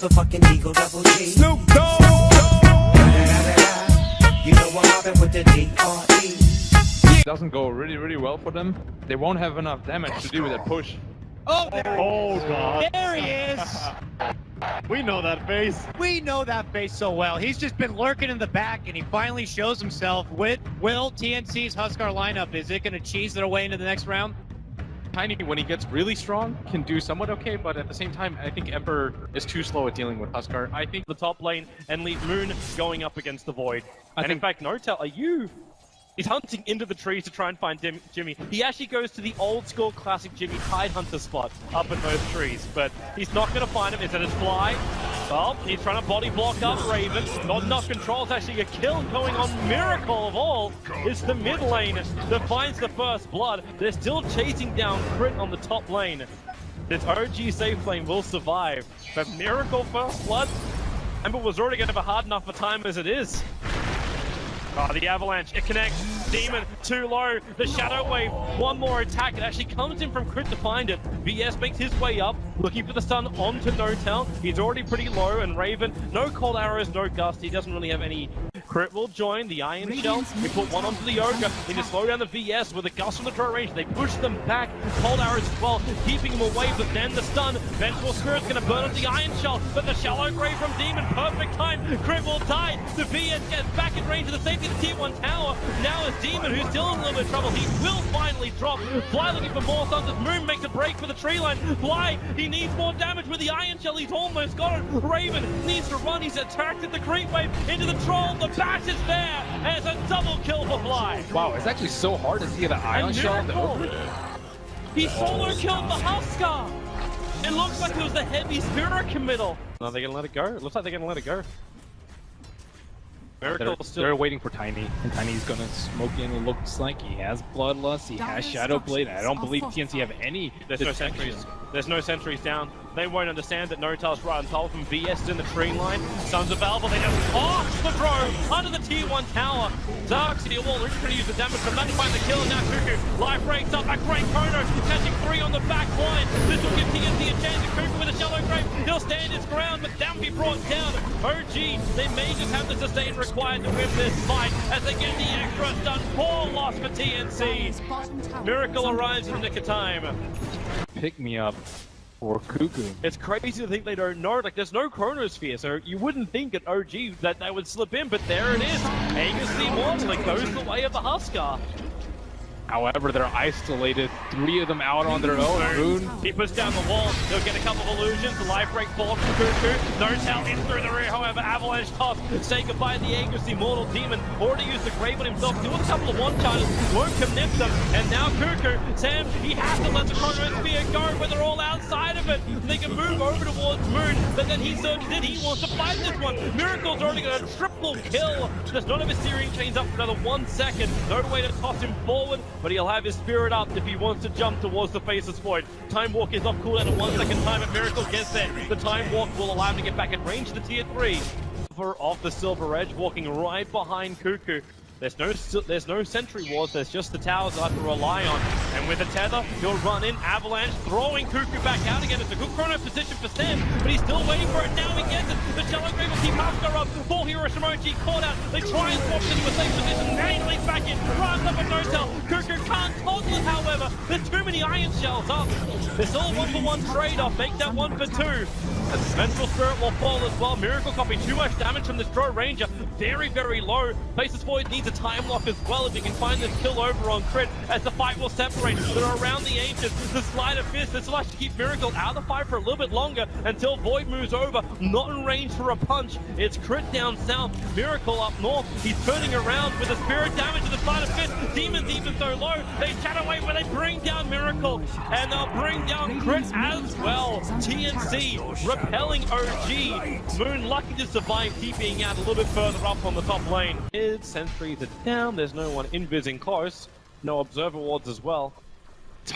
motherfucking Eagle Double G. Snoop Dogg. You know I'm mobbing with the D.R.E. Doesn't go really well for them. They won't have enough damage to do with that push. Oh, there he Oh god. There he is. We know that face. We know that face so well. He's just been lurking in the back, and he finally shows himself. Will TNC's Huskar lineup, is it going to cheese their way into the next round? Tiny, when he gets really strong, can do somewhat okay, but at the same time, I think Emperor is too slow at dealing with Huskar. I think the top lane and leave Moon going up against the Void. In fact, Nortel, are you? He's hunting into the trees to try and find Jimmy. He actually goes to the old school classic Jimmy Tide Hunter spot up in those trees, but he's not going to find him. Is it his fly? Well, he's trying to body block up Raven. Not enough control. It's actually a kill going on. Miracle of all is the mid lane that finds the first blood. They're still chasing down Crit on the top lane. This OG safe lane will survive, but Miracle first blood? Ember was already going to have a hard enough a time as it is. Oh, the avalanche, it connects. Demon, too low. The Shadow Wave, one more attack. It actually comes in from Crit to find it. VS makes his way up, looking for the stun onto Notel. He's already pretty low, and Raven, no cold arrows, no gust. He doesn't really have any. Crit will join the Iron Shell. We put one onto the Ogre. Need to slow down the VS with a gust from the draw range. They push them back. Cold arrows as well, keeping them away, but then the stun. Vengeful Spirit's going to burn up the Iron Shell, but the Shallow Grave from Demon, perfect time. Crit will die. The VS gets back in range of the safety of the Tier 1 tower. Now is Demon, who's still in a little bit of trouble. He will finally drop. Fly looking for more stuns as Moon makes a break for the tree line. Fly, he needs more damage with the Iron Shell. He's almost got it. Raven needs to run. He's attracted the creep wave into the troll. The bash is there, and it's a double kill for Fly. Wow, it's actually so hard to see the Ion Shell. He solo killed the Huskar. It looks like it was the heavy spirit committal. No, they're gonna let it go. It looks like they're gonna let it go. They're waiting for Tiny, and Tiny's gonna smoke in. It looks like he has Bloodlust, he has Shadow Blade. I don't believe TNC have any. There's no sentries. There's no sentries down. They won't understand that Notel's right on top of him. VS is in the tree line. Sons of Valve, they just off the drone under the Tier 1 tower. Darkseid Wall, Luke's going to use the damage from that to find the kill. And now Cuckoo, life breaks up. A great Kono, catching 3 on the back line. This will give TNC a chance. Cuckoo with a Shallow Grave. He'll stand his ground, but that will be brought down. OG, they may just have the sustain required to win this fight as they get the extra stun. Poor loss for TNC. Miracle arrives in the nick of time. Pick me up. Or Cuckoo. It's crazy to think they don't know. Like, there's no Chronosphere, so you wouldn't think at OG that they would slip in, but there it is. Aegis Immortal, it goes the way of the Huskar. However, they're isolated. 3 of them out on their own. Moon. He puts down the wall. He'll get a couple of illusions. The life break falls from Cuckoo. Notel in through the rear. However, Avalanche toss. Say goodbye to the Aegis Immortal Demon. Already used the Grave on himself. Doing a couple of one-charges. Won't connect them. And now Cuckoo. Sam, he has to let the Chronosphere go, but they're all outside of it. They can move over towards Moon, but then he surges in. He wants to fight this one. Miracle's already got a triple kill. Does not have his Searing Chains up for another 1 second. No way to toss him forward, but he'll have his spirit up if he wants to jump towards the Faceless Void. Time Walk is off cooldown at 1 second time, and Miracle gets there. The Time Walk will allow him to get back in range to the Tier 3. Off the Silver Edge, walking right behind Cuckoo. There's no sentry wars, there's just the towers I have to rely on. And with a tether, he'll run in, Avalanche, throwing Cuckoo back out again. It's a good chrono position for Sam, but he's still waiting for it. Now he gets it. The Shallow Grave will keep Huskar up. 4 heroes from OG caught out. They try and swap into a safe position. Nailing's back in, runs up a Notel. Cuckoo can't total it, however. There's too many Iron Shells up. It's all 1-for-1 trade-off. Make that 1 for 2. Vengeful Spirit will fall as well. Miracle copy too much damage from this Draw Ranger. Very, very low. Faceless Void needs a time lock as well if he can find this kill over on Crit as the fight will separate. They're around the Ancients. The Sleight of Fist. This will actually keep Miracle out of the fight for a little bit longer until Void moves over. Not in range for a punch. It's Crit down south. Miracle up north. He's turning around with the Spirit damage and the Sleight of Fist. Demons even so low. They Shadow Wave where they bring down Miracle. And they'll bring down Crit as well. TNC repelling OG. Moon lucky to survive, keeping out a little bit further up on the top lane. Sentries are down. There's no one invising close. No observer wards as well.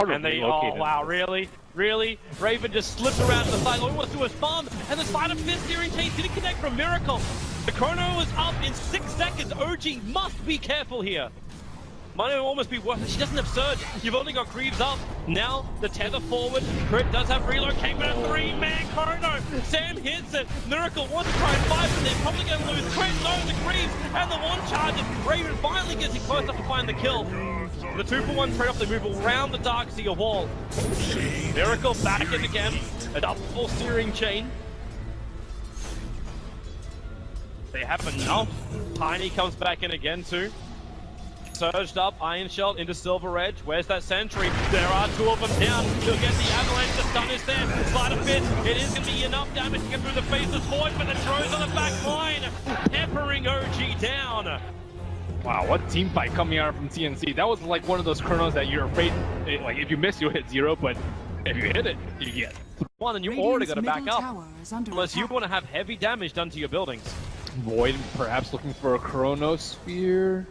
And they, oh wow, really? Really? Raven just slipped around to the side. All he wants to do is farm, and the Sleight of Fist Searing Chains didn't connect from Miracle. The chrono is up in 6 seconds. OG must be careful here. Might almost be worth it. She doesn't have Surge. You've only got Greaves up. Now, the tether forward. Crit does have relocate, but a 3-man Chrono. Sam hits it. Miracle wants to try and fight, but they're probably going to lose. Crit, no, the Greaves, and the one charges. Raven finally gets it close enough to find the kill. The 2-for-1 trade-off, they move around the Darkseer wall. Miracle back in again. A double steering chain. They have enough. Tiny comes back in again too. Surged up, Iron Shell into Silver Edge. Where's that sentry? There are 2 of them down. He'll get the avalanche. The stun is there. Slide a bit. It is going to be enough damage to get through the faceless void, but the drone's on the back line, peppering OG down. Wow, what team fight coming out from TNC. That was like one of those chronos that you're afraid, like if you miss, you'll hit 0, but if you hit it, you get 1, and you already got to back up. Unless you want to have heavy damage done to your buildings. Void perhaps looking for a Chronosphere.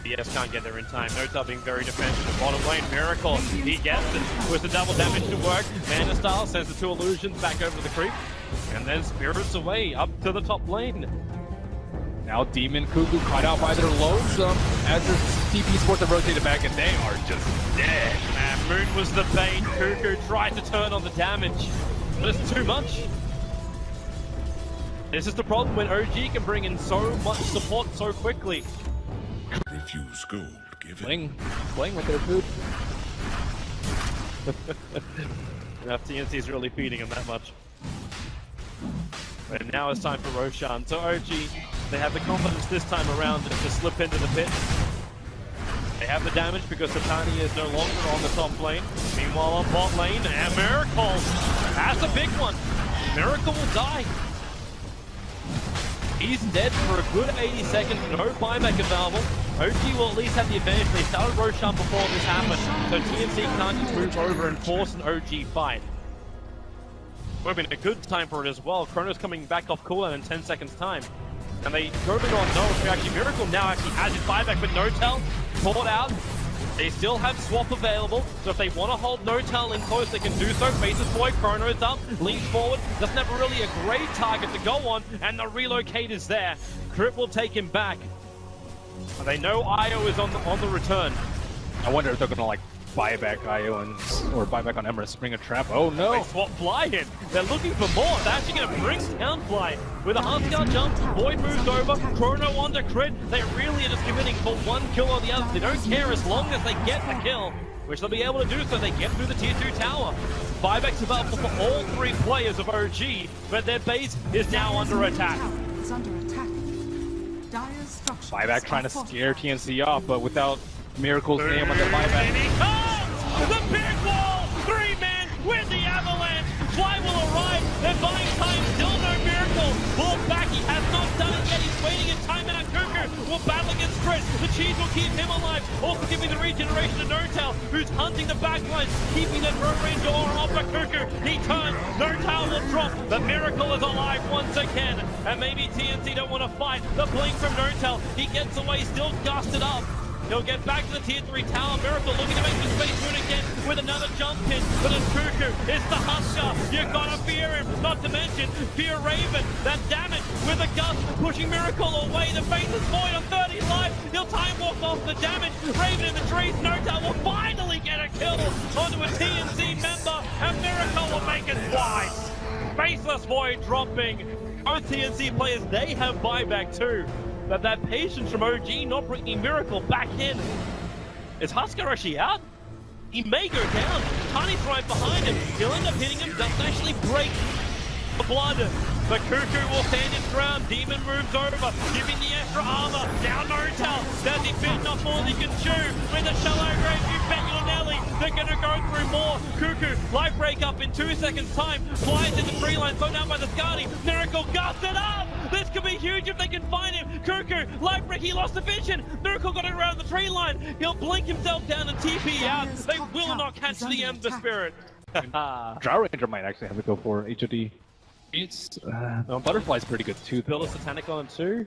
BS can't get there in time. Nota being very defensive. Bottom lane, Miracle. He gets it. With the double damage to work. Mana Style sends the 2 illusions back over the creep. And then spirits away up to the top lane. Now Demon Cuckoo caught out by their lonesome as their TP Sports have rotated back, and they are just dead. And Moon was the bait. Cuckoo tried to turn on the damage, but it's too much. This is the problem when OG can bring in so much support so quickly. Refuse gold, give it. Playing with their food. Enough TNC is really feeding him that much. And now it's time for Roshan. So OG, they have the confidence this time around to slip into the pit. They have the damage because Satani is no longer on the top lane. Meanwhile on bot lane, and Miracle. That's a big one. Miracle will die. He's dead for a good 80 seconds, no buyback available. OG will at least have the advantage. They started Roshan before this happened, so TNC can't just move over and force an OG fight. Would have been a good time for it as well. Chrono's coming back off cooldown in 10 seconds time. And they go in on no, so actually Miracle now actually has his buyback, but Notel caught out. They still have swap available, so if they want to hold Notel in close, they can do so. Faces Void, Chrono's up, leans forward, doesn't have really a great target to go on, and the relocate is there. Crit will take him back. And they know Io is on the return. I wonder if they're gonna like buy back Io or buy back on Ember, spring a trap. Oh no! They swap Fly in. They're looking for more. They're actually going to bring down Fly. With a Huskar jump, Void moves over, Chrono on the crit. They really are just committing for 1 kill or the other. They don't care as long as they get the kill, which they'll be able to do so they get through the tier 2 tower. Buyback's available for all 3 players of OG, but their base is now under attack. Buyback trying to scare TNC off, but without Miracle's name on the buyback. And he comes! The big wall! 3-man with the avalanche! Fly will arrive! They're buying time, still no Miracle! Pulled back, he has not done it yet, he's waiting in timeout. Cuckoo will battle against Crit. The cheese will keep him alive. Also giving the regeneration to Notel, who's hunting the backline, keeping that road range door off for Cuckoo. He turns, Notel will drop. The Miracle is alive once again. And maybe TNC don't want to fight. The blink from Notel, he gets away, still gusted up. He'll get back to the tier 3 tower. Miracle looking to make the space moon again with another jump hit. But it's Cuckoo. It's the Huskar. You gotta fear him. Not to mention, fear Raven. That damage with a gust pushing Miracle away. The face is void on 30 life. He'll time walk off the damage. Raven in the trees. Notel will finally get a kill onto a TNC member. And Miracle will make it twice. Faceless Void dropping. Both TNC players, they have buyback too. But that patience from OG not bringing Miracle back in. Is Huskar actually out? He may go down. Tiny's right behind him. He'll end up hitting him. Doesn't actually break the blood. But Cuckoo will stand his ground. Demon moves over, giving the extra armor. Down Notel. Does he fit enough more than he can chew? With a shallow grave, you bet your Nelly. They're going to go through more. Cuckoo, life break up in 2 seconds time. Flies in the tree line, thrown down by the Skadi. Miracle gusted up. This could be huge if they can find him. Cuckoo, life break, he lost the vision. Miracle got it around the tree line. He'll blink himself down and TP out. They will not catch the Ember Spirit. Drow Ranger might actually have to go for HOD. It's Butterfly's pretty good too. Build a Satanic on him too.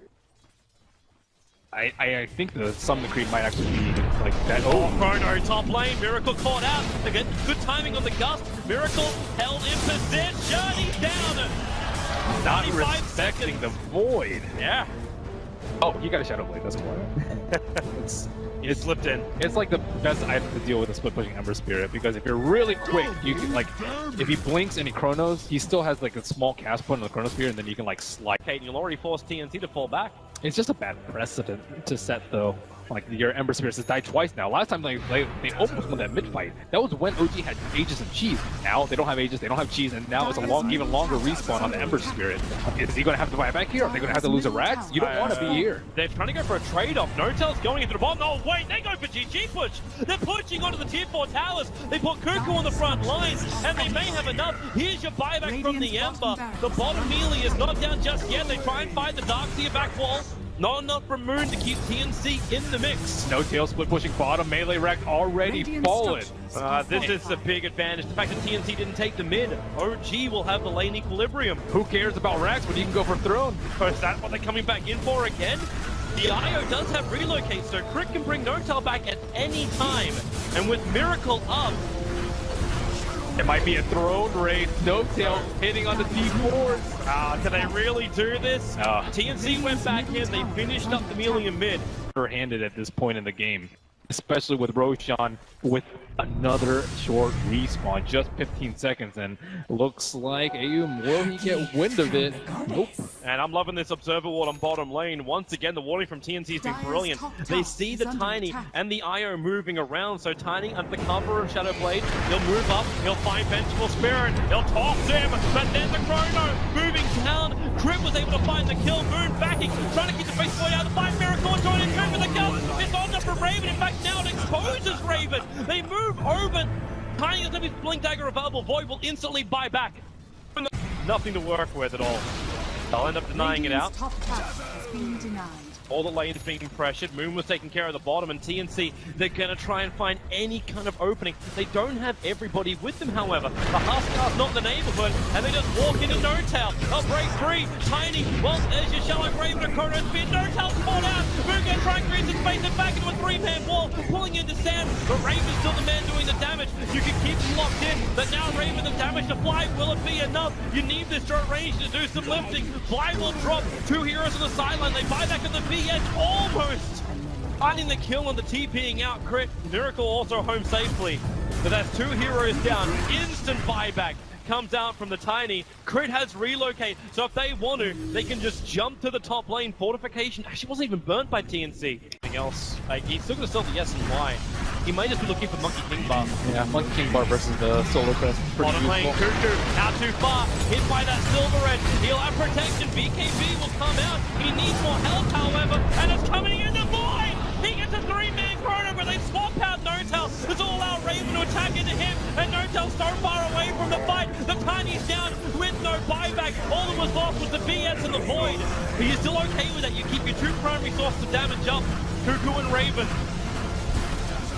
I think the Summon Creep might actually be like that. Oh, Chrono top lane. Miracle caught out. Again, good timing on the gust. Miracle held in position. He's down. Not 25 respecting seconds. the void. Yeah. Oh, you got a Shadow Blade, that's cool. He slipped in. It's like the best item to deal with a split pushing Ember Spirit, because if you're really quick, you can like, if he blinks and he chronos, he still has like a small cast point on the Chrono Spear, and then you can like slide. Okay, you'll already force TNC to fall back. It's just a bad precedent to set though. Like your Ember Spirit has died twice now. Last time they almost won that mid fight. That was when OG had Aegis and Cheese. Now they don't have Aegis, they don't have Cheese, and now it's a even longer respawn on the Ember Spirit. Is he gonna have to buy back here? Are they gonna have to lose a Rax? You don't want to be here. They're trying to go for a trade-off. Notel's going into the bottom. Oh wait, they go for GG push. They're pushing onto the tier 4 towers. They put Cuckoo on the front lines, and they may have enough. Here's your buyback from the Ember. The bottom melee is not down just yet. They try and fight the Darkseer back wall. Not enough from Moon to keep TNC in the mix. No tail split pushing bottom, melee wreck already fallen. This is a big advantage. The fact that TNC didn't take the mid, OG will have the lane equilibrium. Who cares about Rax when you can go for Throne? Is that what they're coming back in for again? The IO does have relocate, so Crit can bring Notel back at any time. And with Miracle up, it might be a Throne race. No tail hitting on the T4s. Can they really do this? TNC went back in, they finished up the melee in mid. Handed at this point in the game, especially with Roshan with another short respawn, just 15 seconds, and looks like Ayum, will he get wind of it? Nope. And I'm loving this observer ward on bottom lane. Once again, the warding from TNC has been brilliant. They see the Tiny and the IO moving around, so Tiny under the cover of Shadow Blade, he'll move up, he'll find Vengeful Spirit, he'll toss him, but then the Chrono moving down. Crit was able to find the kill, Moon backing, trying to keep the face boy out of the fight. Miracle joining in for the kill. It's on up from Raven. In fact, now it exposes Raven. They move over. Tiny is going to be Blink Dagger available. Void will instantly buy back. Nothing to work with at all. They'll end up denying it out. All the lanes being pressured. Moon was taking care of the bottom, and TNC, they're going to try and find any kind of opening. They don't have everybody with them, however. The Huskar's not in the neighborhood, and they just walk into No-Tail. They'll break free. Tiny, well, there's your Shallow Raven and Chrono Spear. No-Tail spawn out. Moon going to try and create some space and back into a 3-man wall, pulling into sand. But Raven's still the man doing the damage. You can keep them locked in, but now Raven the damage to Fly. Will it be enough? You need this short range to do some lifting. Fly will drop. 2 heroes on the sideline. They buy back at the VS almost finding the kill on the TPing out. Crit. Miracle also home safely. But that's 2 heroes down. Instant buyback comes out from the Tiny. Crit has relocate, so if they want to, they can just jump to the top lane. Fortification actually wasn't even burnt by TNC. Anything else? He's still going to sell the S and Y. He might just be looking for Monkey King bar. Yeah, Monkey King bar versus the Solar Crest. Bottom lane, Cuckoo, out too far, hit by that Silver Edge. He'll have protection, BKB will come out. He needs more health, however, and it's coming in the void! He gets a 3-man Chrono, but they swap out No-Tail. There's all-out Raven to attack into him, and No-Tail's so far away from the fight. The Tiny's down with no buyback. All that was lost was the BS and the Void. But you're still okay with that. You keep your 2 primary sources of damage up. Cuckoo and Raven.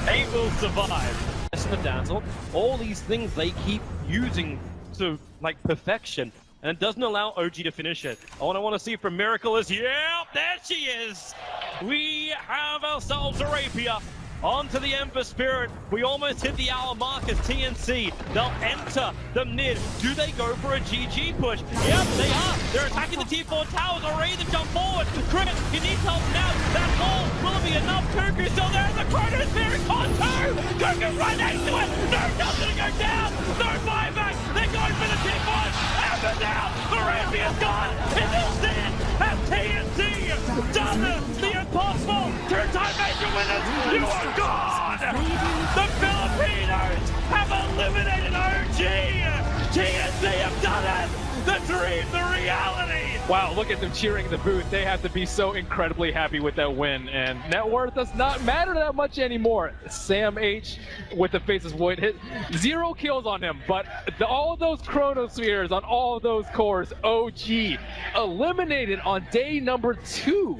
They will survive. And the Dazzle, all these things they keep using to like perfection, and it doesn't allow OG to finish it. All I want to see from Miracle is, yeah, there she is. We have ourselves a Rapier. Onto the Ember Spirit. We almost hit the hour mark as TNC. They'll enter the mid. Do they go for a GG push? Yep, they are. They're attacking the T4 towers. Already to jump forward. Crit, he needs help now. That wall, will it be enough? Cuckoo still there. The Chrono Spirit on 2. Cuckoo right next to it. No, nothing to go down. No buyback. They're going for the T4. Ember down. The Rapier's gone. And instead, have TNC done the impossible. 2-time major winners. You are gone! The Filipinos have eliminated OG! TNC have done it! The dream, the reality! Wow, look at them cheering in the booth. They have to be so incredibly happy with that win, and net worth does not matter that much anymore. Sam H with the Faces Void hit 0 kills on him, but all of those Chronospheres on all of those cores, OG eliminated on day number 2.